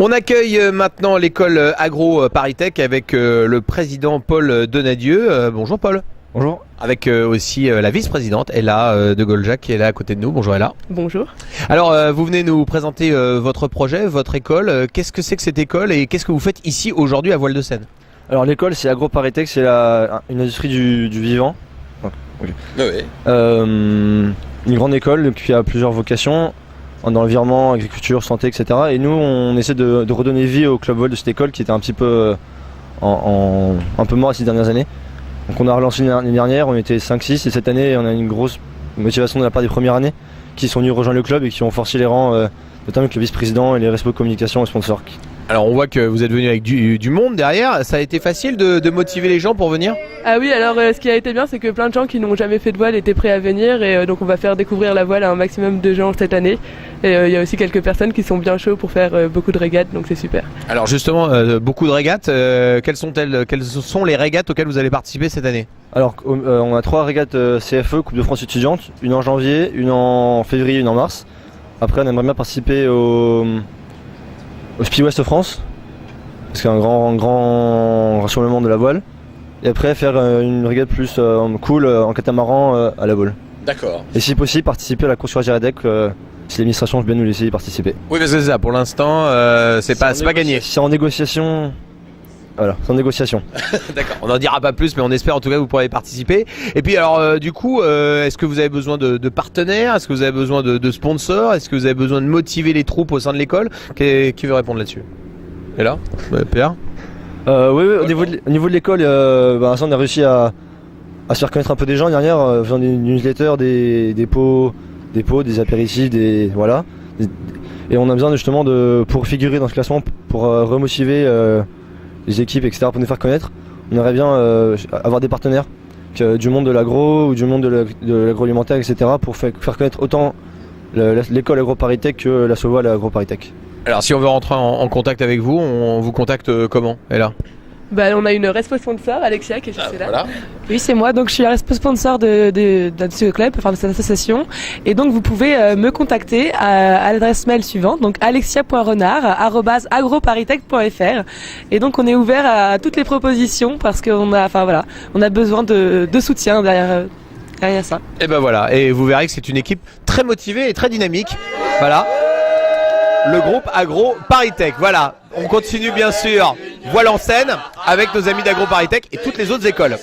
On accueille maintenant l'école Agro ParisTech avec le président Paul Donadieu. Bonjour Paul. Bonjour. Avec aussi la vice-présidente Ella de Goljac qui est là à côté de nous. Bonjour Ella. Bonjour. Alors vous venez nous présenter votre projet, votre école. Qu'est-ce que c'est que cette école et qu'est-ce que vous faites ici aujourd'hui à Voile-de-Seine? Alors l'école c'est Agro ParisTech, c'est une industrie du vivant. Okay. Oui. Une grande école qui a plusieurs vocations dans l'environnement, agriculture, santé, etc. Et nous on essaie de redonner vie au club voile de cette école qui était un petit peu un peu mort ces dernières années. Donc on a relancé l'année dernière, on était 5-6 et cette année on a une grosse motivation de la part des premières années qui sont venus rejoindre le club et qui ont forcé les rangs, notamment avec le vice-président et les responsables communication et sponsors. Alors on voit que vous êtes venu avec du monde derrière. Ça a été facile de motiver les gens pour venir? Ah oui, alors ce qui a été bien, c'est que plein de gens qui n'ont jamais fait de voile étaient prêts à venir et donc on va faire découvrir la voile à un maximum de gens cette année. Et il y a aussi quelques personnes qui sont bien chauds pour faire beaucoup de régates, donc c'est super. Alors justement, beaucoup de régates. Quelles sont les régates auxquelles vous allez participer cette année? Alors on a 3 régates CFE, Coupe de France étudiante, une en janvier, une en février, une en mars. Après on aimerait bien participer au Speed West France, parce qu'il y a un grand rassemblement de la voile. Et après faire une régate plus cool en catamaran à la voile. D'accord. Et si possible participer à la course sur la Giradec si l'administration veut bien nous laisser y participer. Oui, mais c'est ça, pour l'instant c'est pas gagné. C'est en négociation. Voilà, c'est en négociation. D'accord, on n'en dira pas plus, mais on espère en tout cas que vous pourrez y participer. Et puis alors du coup, est-ce que vous avez besoin de partenaires? Est-ce que vous avez besoin de sponsors? Est-ce que vous avez besoin de motiver les troupes au sein de l'école? Qui veut répondre là-dessus? Et là, Pierre? Oui, au niveau de l'école, on a réussi à se faire connaître un peu des gens dernière, faisant des newsletters, des pots, des apéritifs, voilà. Et on a besoin justement pour figurer dans ce classement, pour remotiver les équipes, etc., pour nous faire connaître. On aimerait bien avoir des partenaires du monde de l'agro ou du monde de l'agroalimentaire, etc., pour faire connaître autant l'école Agro ParisTech que la Voile Agro ParisTech. Alors si on veut rentrer en contact avec vous, on vous contacte comment? Et là on a une responsable sponsor, Alexia, qui est juste là. Voilà. Oui, c'est moi, donc je suis la responsable sponsor de ce club, enfin de cette association. Et donc vous pouvez me contacter à l'adresse mail suivante, donc alexia.renard@agroparitech.fr. Et donc on est ouvert à toutes les propositions parce qu'on a besoin de soutien derrière ça. Et ben voilà, et vous verrez que c'est une équipe très motivée et très dynamique. Voilà. Le groupe Agro ParisTech, voilà. On continue bien sûr Voile en Seine avec nos amis d'Agro ParisTech et toutes les autres écoles.